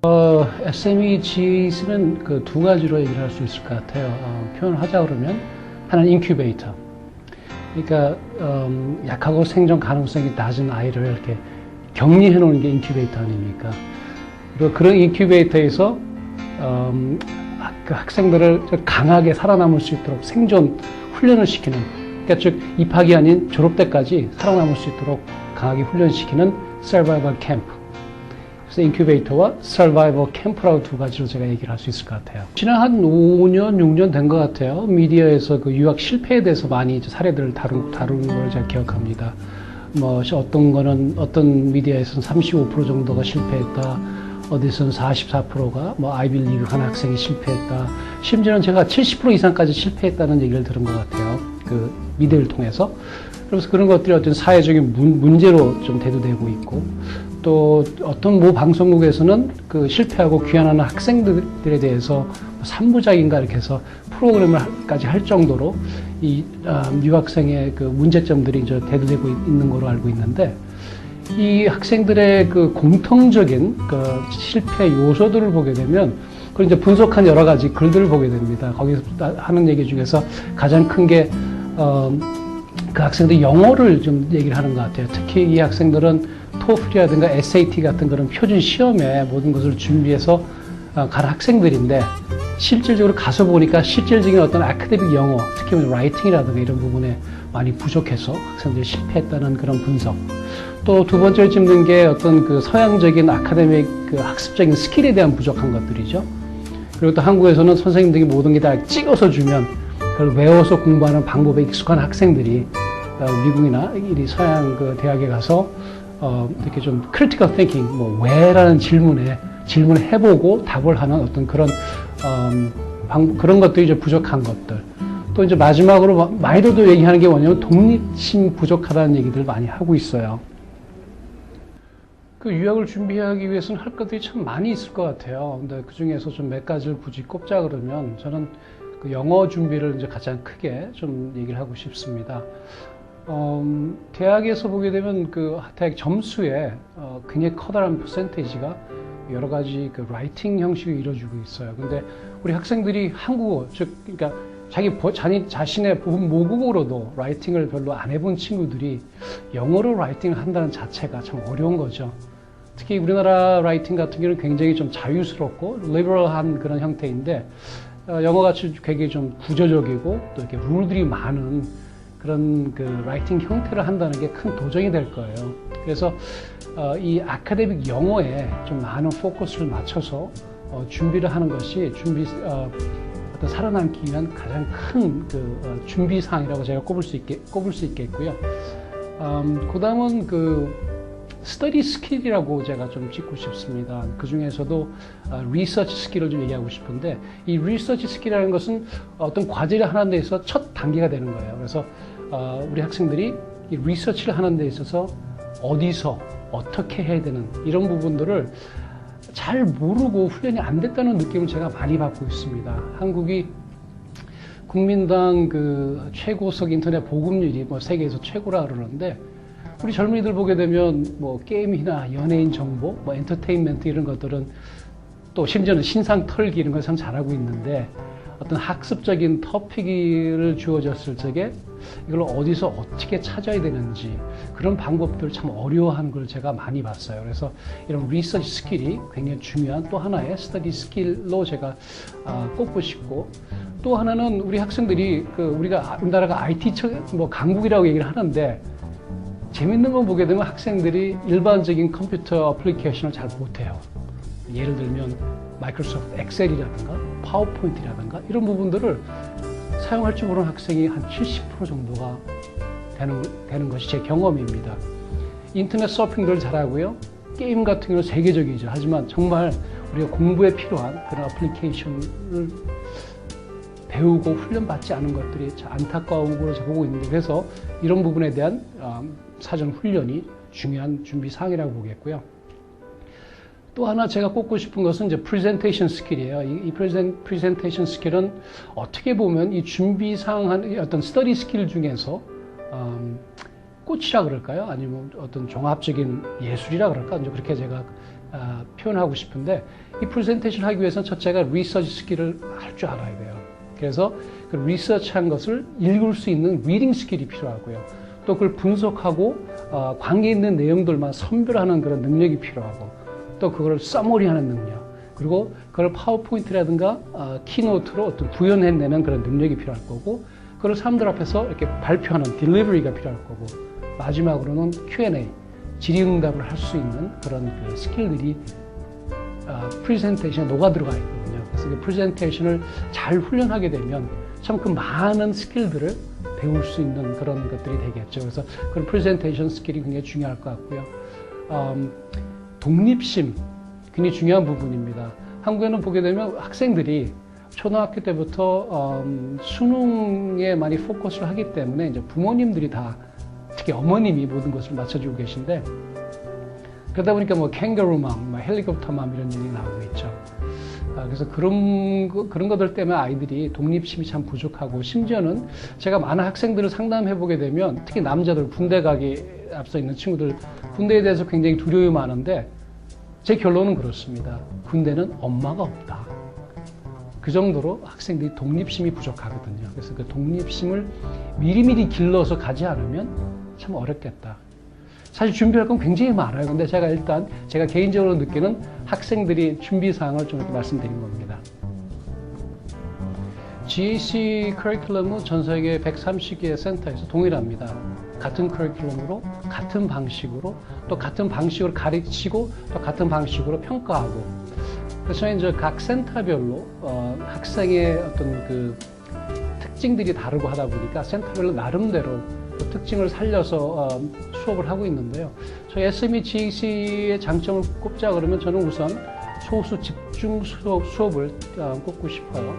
SME GAT는 그 두 가지로 얘기를 할 수 있을 것 같아요. 표현을 하자 그러면 하나는 인큐베이터. 그러니까 약하고 생존 가능성이 낮은 아이를 이렇게 격리해 놓는 게 인큐베이터 아닙니까? 그리고 그런 인큐베이터에서 그 학생들을 강하게 살아남을 수 있도록 생존 훈련을 시키는, 그러니까 즉 입학이 아닌 졸업 때까지 살아남을 수 있도록 강하게 훈련시키는 서바이벌 캠프. 그래서 인큐베이터와 서바이벌 캠프라고 두 가지로 제가 얘기를 할 수 있을 것 같아요. 지난 한 5년, 6년 된 것 같아요. 미디어에서 그 유학 실패에 대해서 많이 사례들을 다룬 걸 제가 기억합니다. 뭐 어떤 미디어에서는 35% 정도가 실패했다. 어디서는 44%가 뭐 아이비리그 한 학생이 실패했다. 심지어는 제가 70% 이상까지 실패했다는 얘기를 들은 것 같아요. 그 미디어를 통해서. 그래서 그런 것들이 어떤 사회적인 문제로 좀 대두되고 있고, 또 어떤 모 방송국에서는 그 실패하고 귀환하는 학생들에 대해서 3부작인가 이렇게 해서 프로그램을까지 할 정도로 이 유학생의 그 문제점들이 이제 대두되고 있는 걸로 알고 있는데, 이 학생들의 그 공통적인 그 실패 요소들을 보게 되면, 그걸 이제 분석한 여러 가지 글들을 보게 됩니다. 거기서 하는 얘기 중에서 가장 큰 게 그 학생들이 영어를 좀 얘기를 하는 것 같아요. 특히 이 학생들은 토플이라든가 SAT 같은 그런 표준 시험에 모든 것을 준비해서 간 학생들인데, 실질적으로 가서 보니까 실질적인 어떤 아카데믹 영어, 특히 라이팅이라든가 이런 부분에 많이 부족해서 학생들이 실패했다는 그런 분석. 또 두 번째로 짚는 게 어떤 그 서양적인 아카데믹 그 학습적인 스킬에 대한 부족한 것들이죠. 그리고 또 한국에서는 선생님들이 모든 게 다 찍어서 주면 그걸 외워서 공부하는 방법에 익숙한 학생들이 미국이나 이 서양 그 대학에 가서 이렇게 좀 critical thinking, 뭐 왜라는 질문을 해보고 답을 하는 어떤 그런 그런 것들이 이제 부족한 것들. 또 이제 마지막으로 많이도 얘기하는 게 뭐냐면 독립심 부족하다는 얘기들을 많이 하고 있어요. 그 유학을 준비하기 위해서는 할 것들이 참 많이 있을 것 같아요. 근데 그 중에서 좀 몇 가지를 굳이 꼽자 그러면 저는 그 영어 준비를 이제 가장 크게 좀 얘기를 하고 싶습니다. 대학에서 보게 되면 그 대학 점수에 굉장히 커다란 퍼센테이지가 여러 가지 그 라이팅 형식으로 이루어지고 있어요. 근데 우리 학생들이 한국어, 즉, 그러니까 자신의 모국어로도 라이팅을 별로 안 해본 친구들이 영어로 라이팅을 한다는 자체가 참 어려운 거죠. 특히 우리나라 라이팅 같은 경우는 굉장히 좀 자유스럽고 리버럴한 그런 형태인데, 영어같이 굉장히 좀 구조적이고 또 이렇게 룰들이 많은 그런 그 라이팅 형태를 한다는 게 큰 도전이 될 거예요. 그래서 이 아카데믹 영어에 좀 많은 포커스를 맞춰서 준비를 하는 것이 어떤 살아남기 위한 가장 큰 그 준비 사항이라고 제가 꼽을 수 있겠고요. 그 다음은 그 스터디 스킬이라고 제가 좀 짚고 싶습니다. 그 중에서도 리서치 스킬을 좀 얘기하고 싶은데, 이 리서치 스킬이라는 것은 어떤 과제를 하는 데 있어서 첫 단계가 되는 거예요. 그래서 우리 학생들이 이 리서치를 하는 데 있어서 어디서 어떻게 해야 되는 이런 부분들을 잘 모르고 훈련이 안 됐다는 느낌을 제가 많이 받고 있습니다. 한국이 국민당 그 최고석 인터넷 보급률이 뭐 세계에서 최고라 그러는데, 우리 젊은이들 보게 되면 뭐 게임이나 연예인 정보, 뭐 엔터테인먼트 이런 것들은, 또 심지어는 신상 털기 이런 걸 참 잘하고 있는데, 어떤 학습적인 토픽을 주어졌을 적에 이걸 어디서 어떻게 찾아야 되는지 그런 방법들을 참 어려워하는 걸 제가 많이 봤어요. 그래서 이런 리서치 스킬이 굉장히 중요한 또 하나의 스터디 스킬로 제가 꼽고 싶고, 또 하나는 우리 학생들이 우리나라가 IT 뭐 강국이라고 얘기를 하는데, 재밌는 건 보게 되면 학생들이 일반적인 컴퓨터 어플리케이션을 잘 못해요. 예를 들면 마이크로소프트 엑셀이라든가 파워포인트라든가 이런 부분들을 사용할 줄 모르는 학생이 한 70% 정도가 되는 것이 제 경험입니다. 인터넷 서핑들 잘하고요. 게임 같은 경우는 세계적이죠. 하지만 정말 우리가 공부에 필요한 그런 어플리케이션을 배우고 훈련받지 않은 것들이 안타까운 걸로 보고 있는데, 그래서 이런 부분에 대한 사전 훈련이 중요한 준비 사항이라고 보겠고요. 또 하나 제가 꼽고 싶은 것은 이제 프레젠테이션 스킬이에요. 이 프레젠테이션 스킬은 어떻게 보면 이 준비 사항 어떤 스터디 스킬 중에서 꽃이라 그럴까요? 아니면 어떤 종합적인 예술이라 그럴까? 이제 그렇게 제가 표현하고 싶은데 이 프레젠테이션 하기 위해서는 첫째가 리서치 스킬을 할 줄 알아야 돼요. 그래서 그 리서치한 것을 읽을 수 있는 리딩 스킬이 필요하고요. 또 그걸 분석하고 관계 있는 내용들만 선별하는 그런 능력이 필요하고 또 그걸 서머리하는 능력 그리고 그걸 파워포인트라든가 키노트로 어떤 구현해내는 그런 능력이 필요할 거고 그걸 사람들 앞에서 이렇게 발표하는 딜리버리가 필요할 거고 마지막으로는 Q&A 질의응답을 할 수 있는 그런 그 스킬들이 프레젠테이션에 녹아 들어가 있거든요. 그래서 그 프레젠테이션을 잘 훈련하게 되면 참 그 많은 스킬들을 배울 수 있는 그런 것들이 되겠죠. 그래서 그런 프레젠테이션 스킬이 굉장히 중요할 것 같고요. 독립심 굉장히 중요한 부분입니다. 한국에는 보게 되면 학생들이 초등학교 때부터 수능에 많이 포커스를 하기 때문에 이제 부모님들이 다 특히 어머님이 모든 것을 맞춰주고 계신데 그러다 보니까 뭐 캥거루맘, 헬리콥터맘 이런 얘기 나오고 있죠. 그래서 그런 것들 때문에 아이들이 독립심이 참 부족하고 심지어는 제가 많은 학생들을 상담해 보게 되면 특히 남자들 군대 가기 앞서 있는 친구들 군대에 대해서 굉장히 두려움이 많은데 제 결론은 그렇습니다. 군대는 엄마가 없다. 그 정도로 학생들이 독립심이 부족하거든요. 그래서 그 독립심을 미리미리 길러서 가지 않으면 참 어렵겠다. 사실 준비할 건 굉장히 많아요. 근데 제가 개인적으로 느끼는 학생들이 준비사항을 좀 이렇게 말씀드린 겁니다. GAC 커리큘럼은 전 세계 130개의 센터에서 동일합니다. 같은 커리큘럼으로, 같은 방식으로, 또 같은 방식으로 가르치고, 또 같은 방식으로 평가하고. 그래서 저희 이제 각 센터별로, 학생의 어떤 그 특징들이 다르고 하다 보니까 센터별로 나름대로 그 특징을 살려서 수업을 하고 있는데요. 저희 SME GAC의 장점을 꼽자 그러면 저는 우선 소수 집중 수업을 꼽고 싶어요.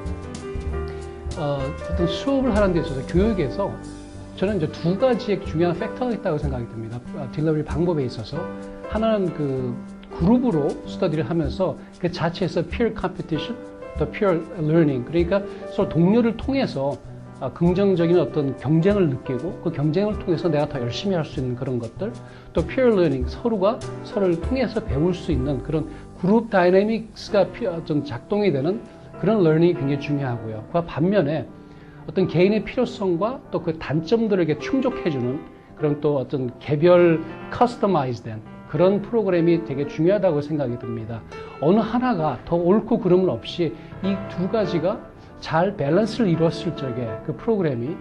어떤 수업을 하는 데 있어서 교육에서 저는 이제 두 가지의 중요한 팩터가 있다고 생각이 듭니다. 딜러리 방법에 있어서 하나는 그 그룹으로 스터디를 하면서 그 자체에서 peer competition, 또 peer learning 그러니까 서로 동료를 통해서 긍정적인 어떤 경쟁을 느끼고 그 경쟁을 통해서 내가 더 열심히 할 수 있는 그런 것들 또 peer learning 서로가 서로를 통해서 배울 수 있는 그런 그룹 다이내믹스가 어떤 작동이 되는 그런 러닝이 굉장히 중요하고요. 그 반면에 어떤 개인의 필요성과 또 그 단점들에게 충족해주는 그런 또 어떤 개별 커스터마이즈된 그런 프로그램이 되게 중요하다고 생각이 듭니다. 어느 하나가 더 옳고 그름은 없이 이 두 가지가 잘 밸런스를 이루었을 적에 그 프로그램이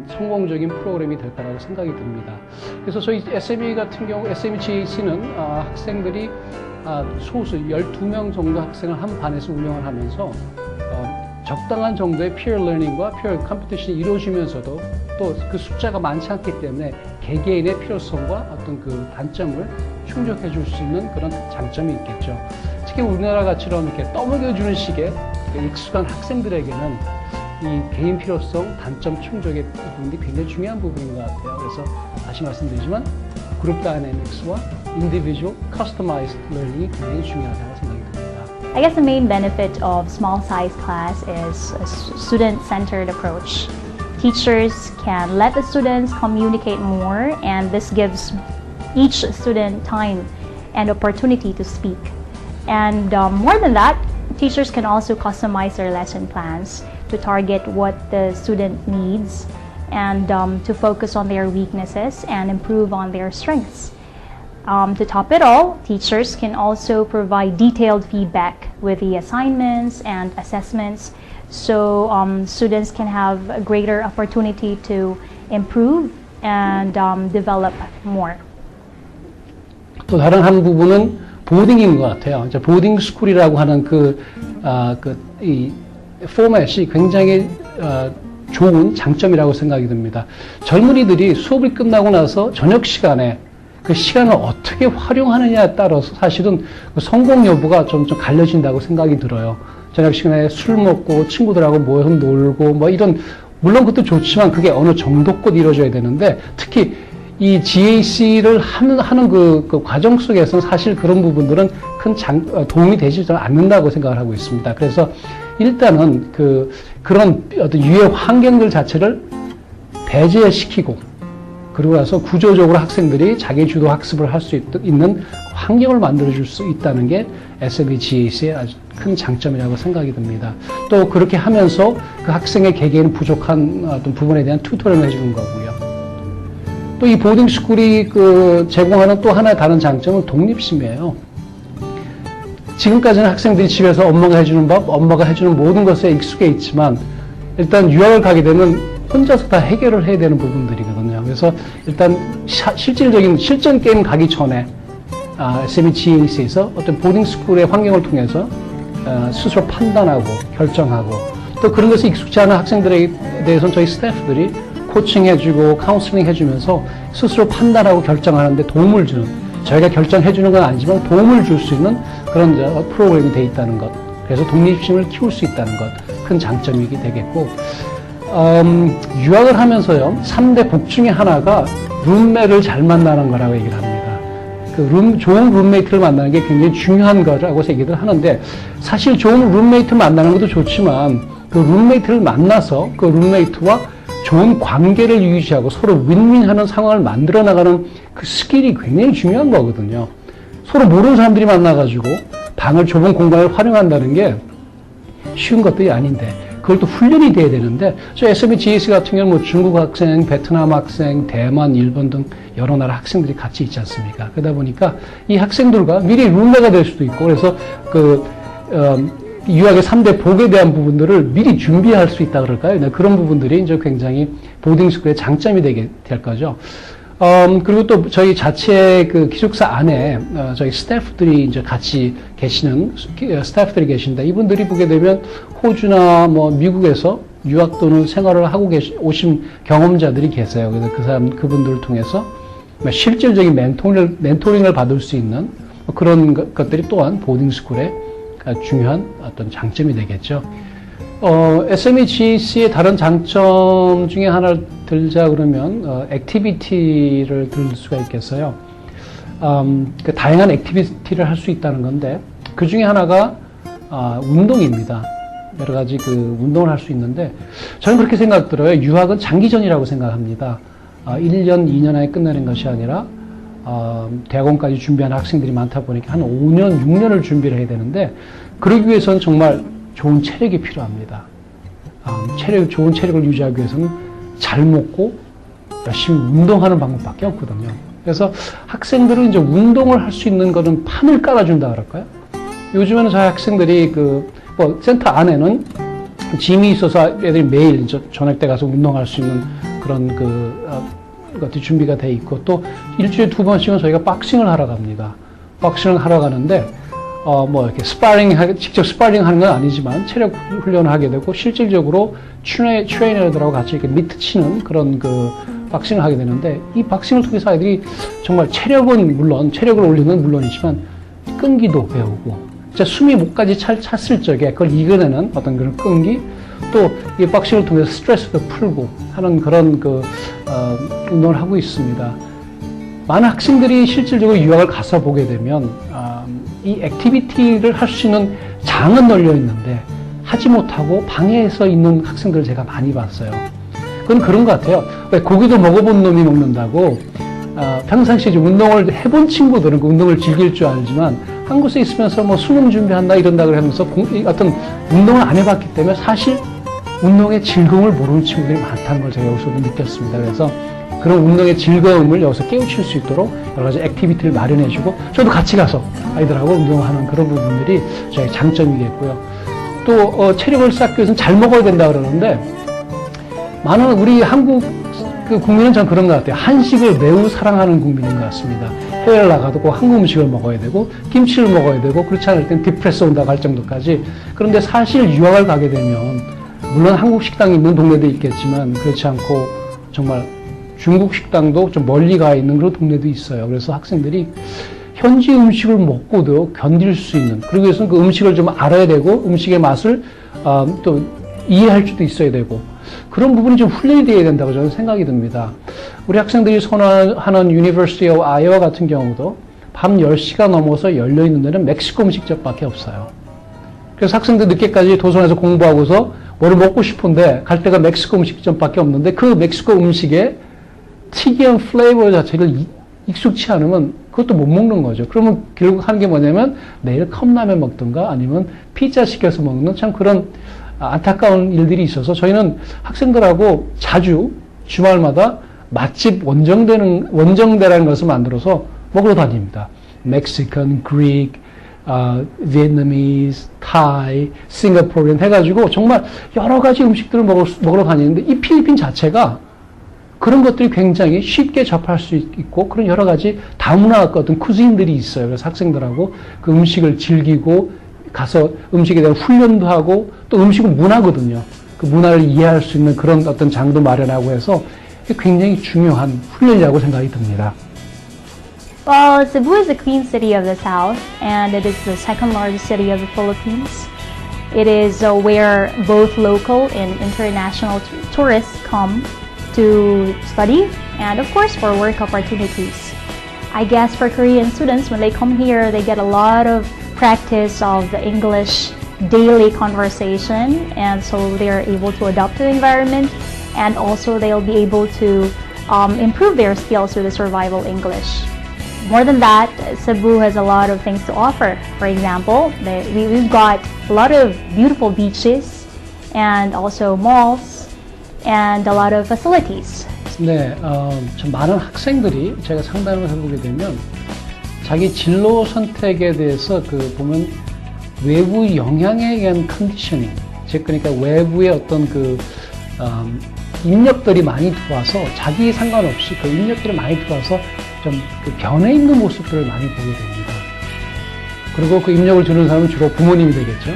성공적인 프로그램이 될 거라고 생각이 듭니다. 그래서 저희 SME 같은 경우 SME GAC는 학생들이 소수 12명 정도 학생을 한 반에서 운영을 하면서 적당한 정도의 peer learning과 peer competition이 이루어지면서도 또 그 숫자가 많지 않기 때문에 개개인의 필요성과 어떤 그 단점을 충족해 줄 수 있는 그런 장점이 있겠죠. 특히 우리나라 같이처럼 이렇게 떠먹여주는 식의 익숙한 학생들에게는 이 개인 필요성, 단점 충족의 부분이 굉장히 중요한 부분인 것 같아요. 그래서 다시 말씀드리지만 그룹 다이내믹스와 individual customized learning이 굉장히 중요하다고 생각이 듭니다. I guess the main benefit of small size class is a student-centered approach. Teachers can let the students communicate more, and this gives each student time and opportunity to speak. And more than that, teachers can also customize their lesson plans to target what the student needs and to focus on their weaknesses and improve on their strengths. To top it all, teachers can also provide detailed feedback with the assignments and assessments, so students can have a greater opportunity to improve and develop more. 또 다른 한 부분은 보딩인 것 같아요. 이제 보딩 스쿨이라고 하는 이 포맷이 굉장히 좋은 장점이라고 생각이 듭니다. 젊은이들이 수업이 끝나고 나서 저녁 시간에 그 시간을 어떻게 활용하느냐에 따라서 사실은 그 성공 여부가 좀 갈려진다고 생각이 들어요. 저녁 시간에 술 먹고 친구들하고 모여서 놀고 뭐 이런 물론 그것도 좋지만 그게 어느 정도껏 이루어져야 되는데 특히 이 GAC를 하는 그 과정 속에서는 사실 그런 부분들은 큰 도움이 되지 않는다고 생각을 하고 있습니다. 그래서 일단은 그런 어떤 유해 환경들 자체를 배제시키고 그러고 나서 구조적으로 학생들이 자기 주도 학습을 할 수 있는 환경을 만들어줄 수 있다는 게 SME-GAC의 아주 큰 장점이라고 생각이 듭니다. 또 그렇게 하면서 그 학생의 개개인 부족한 어떤 부분에 대한 튜터링을 해주는 거고요. 또 이 보딩스쿨이 제공하는 또 하나의 다른 장점은 독립심이에요. 지금까지는 학생들이 집에서 엄마가 해주는 밥, 엄마가 해주는 모든 것에 익숙해 있지만 일단 유학을 가게 되면 혼자서 다 해결을 해야 되는 부분들이거든요. 그래서 일단 실질적인 실전 게임 가기 전에 SME-GAC에서 어떤 보딩스쿨의 환경을 통해서 스스로 판단하고 결정하고 또 그런 것에 익숙지 않은 학생들에 대해서는 저희 스태프들이 코칭해주고 카운슬링 해주면서 스스로 판단하고 결정하는데 도움을 주는, 저희가 결정해주는 건 아니지만 도움을 줄 수 있는 그런 프로그램이 되어 있다는 것, 그래서 독립심을 키울 수 있다는 것, 큰 장점이 되겠고, 유학을 하면서요 3대 복 중에 하나가 룸메를 잘 만나는 거라고 얘기를 합니다. 좋은 룸메이트를 만나는 게 굉장히 중요한 거라고 얘기를 하는데, 사실 좋은 룸메이트 만나는 것도 좋지만 그 룸메이트를 만나서 그 룸메이트와 좋은 관계를 유지하고 서로 윈윈하는 상황을 만들어 나가는 그 스킬이 굉장히 중요한 거거든요. 서로 모르는 사람들이 만나가지고 방을 좁은 공간을 활용한다는 게 쉬운 것들이 아닌데 그걸 또 훈련이 돼야 되는데, 저 SME-GAC 같은 경우는 뭐 중국 학생, 베트남 학생, 대만, 일본 등 여러 나라 학생들이 같이 있지 않습니까? 그러다 보니까 이 학생들과 미리 룸메가 될 수도 있고, 그래서 유학의 3대 복에 대한 부분들을 미리 준비할 수 있다 그럴까요? 네, 그런 부분들이 이제 굉장히 보딩스쿨의 장점이 될 거죠. 그리고 또 저희 자체 그 기숙사 안에 저희 스태프들이 이제 같이 계시는 스태프들이 계신데, 이분들이 보게 되면 호주나 뭐 미국에서 유학 또는 생활을 하고 오신 경험자들이 계세요. 그래서 그분들을 통해서 실질적인 멘토링을 받을 수 있는 그런 것들이 또한 보딩스쿨의 중요한 어떤 장점이 되겠죠. SME-GAC의 다른 장점 중에 하나를 들자 그러면 액티비티를 들 수가 있겠어요. 다양한 액티비티를 할 수 있다는 건데, 그 중에 하나가 운동입니다. 여러 가지 운동을 할 수 있는데, 저는 그렇게 생각 들어요. 유학은 장기전이라고 생각합니다. 1년, 2년 안에 끝내는 것이 아니라 대학원까지 준비하는 학생들이 많다 보니까 한 5년, 6년을 준비를 해야 되는데, 그러기 위해서는 정말 좋은 체력이 필요합니다. 좋은 체력을 유지하기 위해서는 잘 먹고 열심히 운동하는 방법밖에 없거든요. 그래서 학생들은 이제 운동을 할 수 있는 거는 판을 깔아준다 그럴까요? 요즘에는 저희 학생들이 센터 안에는 짐이 있어서 애들이 매일 저녁 때 가서 운동할 수 있는 그런 것들이 준비가 돼 있고, 또 일주일에 2번씩은 저희가 박싱을 하러 갑니다. 박싱을 하러 가는데 이렇게 직접 스파링 하는 건 아니지만 체력 훈련을 하게 되고, 실질적으로 트레이너들하고 같이 이렇게 미트 치는 그런 박싱을 하게 되는데, 이 박싱을 통해서 아이들이 정말 체력을 올리는 건 물론이지만 끈기도 배우고, 진짜 숨이 목까지 찼을 적에 그걸 이겨내는 어떤 그런 끈기, 또 이 박싱을 통해서 스트레스도 풀고 하는 그런 운동을 하고 있습니다. 많은 학생들이 실질적으로 유학을 가서 보게 되면 이 액티비티를 할 수 있는 장은 널려 있는데 하지 못하고 방해해서 있는 학생들을 제가 많이 봤어요. 그건 그런 것 같아요. 왜 고기도 먹어본 놈이 먹는다고, 평상시에 운동을 해본 친구들은 그 운동을 즐길 줄 알지만 한국에 있으면서 뭐 수능 준비한다 이런다 그러면서 어떤 운동을 안 해봤기 때문에 사실 운동의 즐거움을 모르는 친구들이 많다는 걸 제가 여기서 느꼈습니다. 그래서 그런 운동의 즐거움을 여기서 깨우칠 수 있도록 여러 가지 액티비티를 마련해주고, 저도 같이 가서 아이들하고 운동하는 그런 부분들이 저희 장점이겠고요. 또 체력을 쌓기 위해서는 잘 먹어야 된다 그러는데, 많은 우리 한국 국민은 전 그런 것 같아요. 한식을 매우 사랑하는 국민인 것 같습니다. 해외를 나가도 꼭 한국 음식을 먹어야 되고 김치를 먹어야 되고, 그렇지 않을 땐 디프레스 온다고 할 정도까지. 그런데 사실 유학을 가게 되면 물론 한국 식당이 있는 동네도 있겠지만 그렇지 않고 정말 중국 식당도 좀 멀리 가 있는 그런 동네도 있어요. 그래서 학생들이 현지 음식을 먹고도 견딜 수 있는, 그러기 위해서는 그 음식을 좀 알아야 되고 음식의 맛을 또 이해할 수도 있어야 되고, 그런 부분이 좀 훈련이 되어야 된다고 저는 생각이 듭니다. 우리 학생들이 선호하는 University of Iowa 같은 경우도 밤 10시가 넘어서 열려있는 데는 멕시코 음식점밖에 없어요. 그래서 학생들 늦게까지 도서관에서 공부하고서 뭐를 먹고 싶은데 갈 데가 멕시코 음식점밖에 없는데, 그 멕시코 음식에 특이한 플레이버 자체를 익숙치 않으면 그것도 못 먹는 거죠. 그러면 결국 하는 게 뭐냐면 매일 컵라면 먹든가 아니면 피자 시켜서 먹는 참 그런 안타까운 일들이 있어서 저희는 학생들하고 자주 주말마다 맛집 원정대라는 것을 만들어서 먹으러 다닙니다. 멕시칸, 그릭, 비et나미스, 타이, 싱가포르안 해가지고 정말 여러 가지 음식들을 먹으러 다니는데 이 필리핀 자체가 그런 것들이 굉장히 쉽게 접할 수 있고 그런 여러 가지 다문화 어떤 쿠진들이 있어요. 그래서 학생들하고 그 음식을 즐기고 가서 음식에 대한 훈련도 하고 또 음식은 문화거든요. 그 문화를 이해할 수 있는 그런 어떤 장도 마련하고 해서 굉장히 중요한 훈련이라고 생각이 듭니다. Well, Cebu is the Queen City of the South, and it is the second largest city of the Philippines. It is where both local and international tourists come to study, and of course for work opportunities. I guess for Korean students, when they come here, they get a lot of practice of the English daily conversation, and so they are able to adapt to the environment, and also they'll be able to improve their skills with the survival English. More than that, Cebu has a lot of things to offer. For example, we've got a lot of beautiful beaches and also malls and a lot of facilities. 네, 좀 많은 학생들이 제가 상담을 해보게 되면 자기 진로 선택에 대해서 보면 외부 영향에 의한 컨디셔닝, 즉 그러니까 외부의 어떤 인력들이 많이 들어와서 자기 상관없이 그 인력들이 많이 들어와서 좀 변해 있는 모습들을 많이 보게 됩니다. 그리고 그 인력을 주는 사람은 주로 부모님이 되겠죠.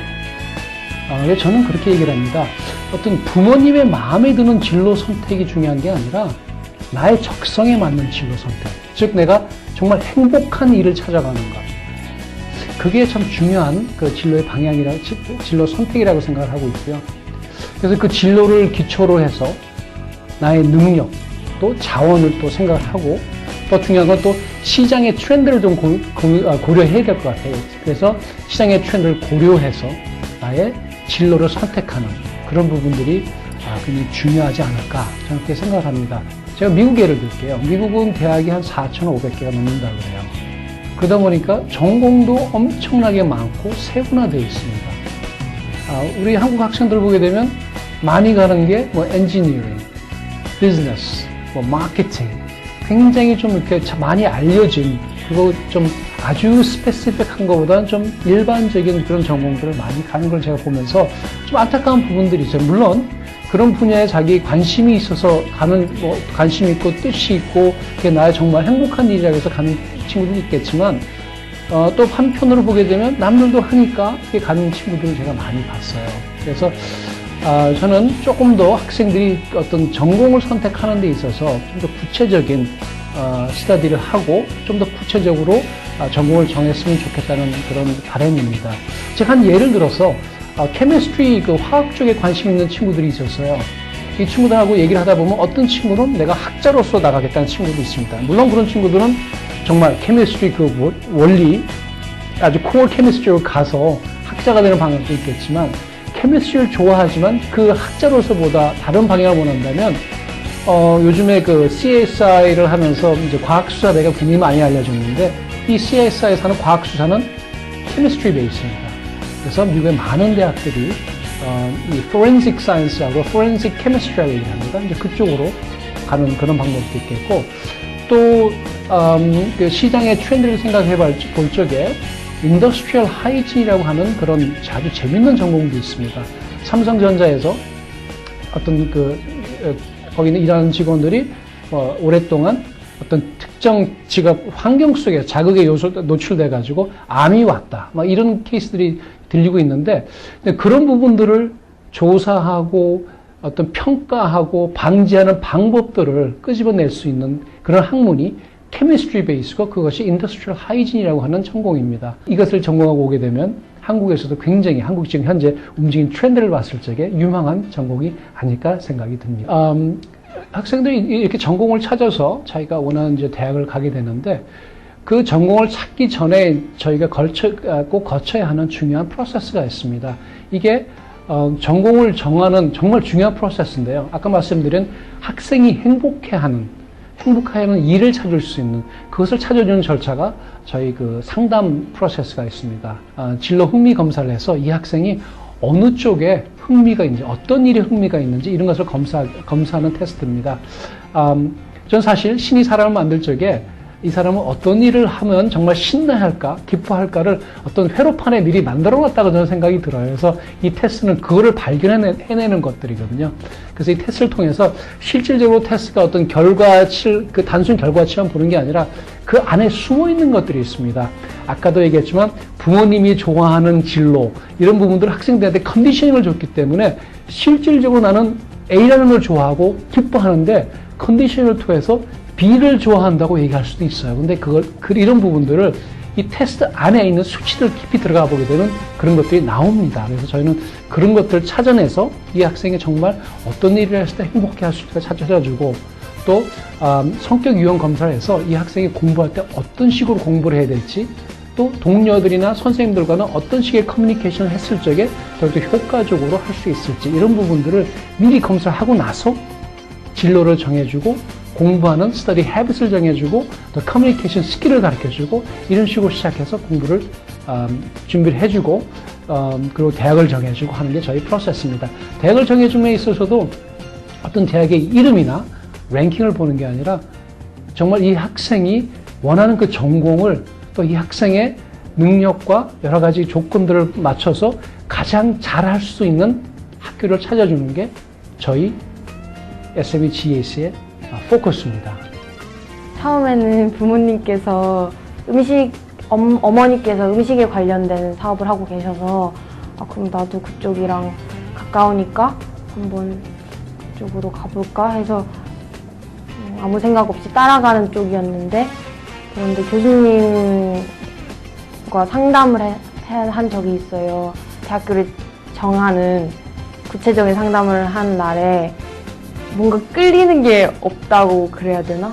그래서 저는 그렇게 얘기를 합니다. 어떤 부모님의 마음에 드는 진로 선택이 중요한 게 아니라 나의 적성에 맞는 진로 선택. 즉 내가 정말 행복한 일을 찾아가는 것. 그게 참 중요한 그 진로의 진로 선택이라고 생각을 하고 있고요. 그래서 그 진로를 기초로 해서 나의 능력, 또 자원을 또 생각을 하고 더 중요한 건 또 시장의 트렌드를 좀 고려해야 될 것 같아요. 그래서 시장의 트렌드를 고려해서 나의 진로를 선택하는 그런 부분들이 굉장히 중요하지 않을까 저는 그렇게 생각을 합니다. 제가 미국 예를 들게요. 미국은 대학이 한 4,500개가 넘는다고 그래요. 그러다 보니까 전공도 엄청나게 많고 세분화되어 있습니다. 우리 한국 학생들 보게 되면 많이 가는 게 엔지니어링, 비즈니스, 마케팅, 굉장히 좀 이렇게 많이 알려진, 그리고 좀 아주 스페시픽한 것보다는 좀 일반적인 그런 전공들을 많이 가는 걸 제가 보면서 좀 안타까운 부분들이 있어요. 물론 그런 분야에 자기 관심이 있어서 가는, 관심이 있고 뜻이 있고, 그게 나의 정말 행복한 일이라고 해서 가는 친구들이 있겠지만, 또 한편으로 보게 되면 남들도 하니까 그게 가는 친구들을 제가 많이 봤어요. 그래서 저는 조금 더 학생들이 어떤 전공을 선택하는 데 있어서 좀 더 구체적인 스터디를 하고 좀 더 구체적으로 전공을 정했으면 좋겠다는 그런 바람입니다. 제가 한 예를 들어서 케미스트리 화학 쪽에 관심 있는 친구들이 있었어요. 이 친구들하고 얘기를 하다 보면 어떤 친구는 내가 학자로서 나가겠다는 친구도 있습니다. 물론 그런 친구들은 정말 케미스트리 원리 아주 코어 케미스트리로 가서 학자가 되는 방향도 있겠지만 케미스트리를 좋아하지만 그 학자로서보다 다른 방향을 원한다면 요즘에 CSI를 하면서 이제 과학수사 내가 굉장히 많이 알려졌는데 이 CSI에서 하는 과학수사는 케미스트리 베이스입니다. 그래서 미국의 많은 대학들이 이 forensic science하고 forensic chemistry라고 얘기합니다. 이제 그쪽으로 가는 그런 방법도 있겠고 또 그 시장의 트렌드를 생각해 볼 적에 인더스트리얼 하이진이라고 하는 그런 아주 재밌는 전공도 있습니다. 삼성전자에서 어떤 거기는 일하는 직원들이 오랫동안 어떤 특정 직업 환경 속에 자극의 요소 노출돼 가지고 암이 왔다. 이런 케이스들이 들리고 있는데 그런 부분들을 조사하고 어떤 평가하고 방지하는 방법들을 끄집어낼 수 있는 그런 학문이 케미스트리 베이스고 그것이 인더스트리얼 하이진이라고 하는 전공입니다. 이것을 전공하고 오게 되면 한국에서도 굉장히 한국 지금 현재 움직이는 트렌드를 봤을 적에 유망한 전공이 아닐까 생각이 듭니다. 학생들이 이렇게 전공을 찾아서 자기가 원하는 이제 대학을 가게 되는데 그 전공을 찾기 전에 저희가 꼭 거쳐야 하는 중요한 프로세스가 있습니다. 이게 전공을 정하는 정말 중요한 프로세스인데요. 아까 말씀드린 학생이 행복해하는 행복하는 일을 찾을 수 있는 그것을 찾아주는 절차가 저희 그 상담 프로세스가 있습니다. 진로 흥미 검사를 해서 이 학생이 어느 쪽에 흥미가 있는지, 어떤 일에 흥미가 있는지 이런 것을 검사하는 테스트입니다. 전 사실 신이 사람을 만들 적에 이 사람은 어떤 일을 하면 정말 신나할까, 기뻐할까를 어떤 회로판에 미리 만들어 놨다고 저는 생각이 들어요. 그래서 이 테스트는 그거를 발견해내는 것들이거든요. 그래서 이 테스트를 통해서 실질적으로 테스트가 어떤 그 단순 결과치만 보는 게 아니라 그 안에 숨어 있는 것들이 있습니다. 아까도 얘기했지만 부모님이 좋아하는 진로, 이런 부분들을 학생들한테 컨디셔닝을 줬기 때문에 실질적으로 나는 A라는 걸 좋아하고 기뻐하는데 컨디셔닝을 통해서 B를 좋아한다고 얘기할 수도 있어요. 근데 이런 부분들을 이 테스트 안에 있는 수치들 깊이 들어가 보게 되는 그런 것들이 나옵니다. 그래서 저희는 그런 것들을 찾아내서 이 학생이 정말 어떤 일을 했을 때 행복해 할 수 있을까 찾아주고, 또 성격 유형 검사를 해서 이 학생이 공부할 때 어떤 식으로 공부를 해야 될지, 또 동료들이나 선생님들과는 어떤 식의 커뮤니케이션을 했을 적에 더욱더 효과적으로 할 수 있을지, 이런 부분들을 미리 검사를 하고 나서 진로를 정해주고, 공부하는 스터디 헤빗을 정해주고, 또 커뮤니케이션 스킬을 가르쳐주고, 이런 식으로 시작해서 공부를 준비를 해주고, 그리고 대학을 정해주고 하는 게 저희 프로세스입니다. 대학을 정해주는 데 있어서도 어떤 대학의 이름이나 랭킹을 보는 게 아니라 정말 이 학생이 원하는 그 전공을 또 이 학생의 능력과 여러 가지 조건들을 맞춰서 가장 잘할 수 있는 학교를 찾아주는 게 저희 SME GAC의 포커스입니다. 처음에는 부모님께서 어머니께서 음식에 관련된 사업을 하고 계셔서 그럼 나도 그쪽이랑 가까우니까 한번 그쪽으로 가볼까 해서 아무 생각 없이 따라가는 쪽이었는데, 그런데 교수님과 상담을 한 적이 있어요. 대학교를 정하는 구체적인 상담을 한 날에 뭔가 끌리는 게 없다고 그래야 되나?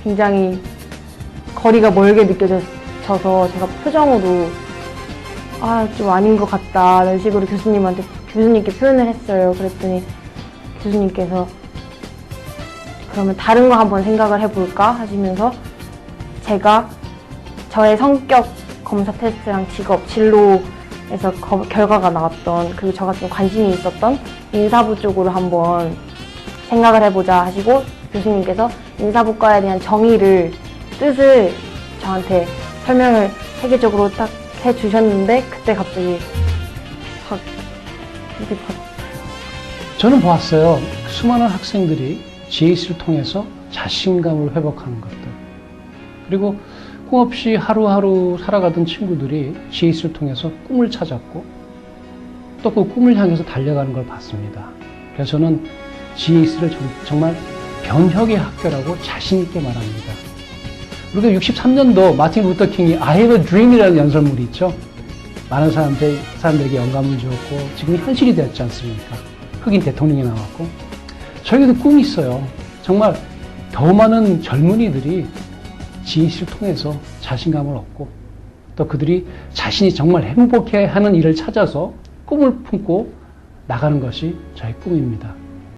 굉장히 거리가 멀게 느껴져서 제가 표정으로 좀 아닌 것 같다 이런 식으로 교수님께 표현을 했어요. 그랬더니 교수님께서 그러면 다른 거 한번 생각을 해볼까 하시면서 제가 저의 성격 검사 테스트랑 직업, 진로에서 결과가 나왔던, 그리고 저가 좀 관심이 있었던 인사부 쪽으로 한번 생각을 해보자 하시고, 교수님께서 인사부과에 대한 뜻을 저한테 설명을 세계적으로 딱 해주셨는데, 그때 갑자기 확 입이 저는 보았어요. 수많은 학생들이 GAC를 통해서 자신감을 회복하는 것들, 그리고 꿈없이 하루하루 살아가던 친구들이 GAC를 통해서 꿈을 찾았고 또 그 꿈을 향해서 달려가는 걸 봤습니다. 그래서 저는 GAC를 정말 변혁의 학교라고 자신 있게 말합니다. 우리가 63년도 마틴 루터 킹이 I have a dream이라는 연설물이 있죠. 많은 사람들에게 영감을 주었고 지금 현실이 되었지 않습니까? 흑인 대통령이 나왔고, 저에게도 꿈이 있어요. 정말 더 많은 젊은이들이 GAC를 통해서 자신감을 얻고 또 그들이 자신이 정말 행복해하는 일을 찾아서 꿈을 품고 나가는 것이 저의 꿈입니다.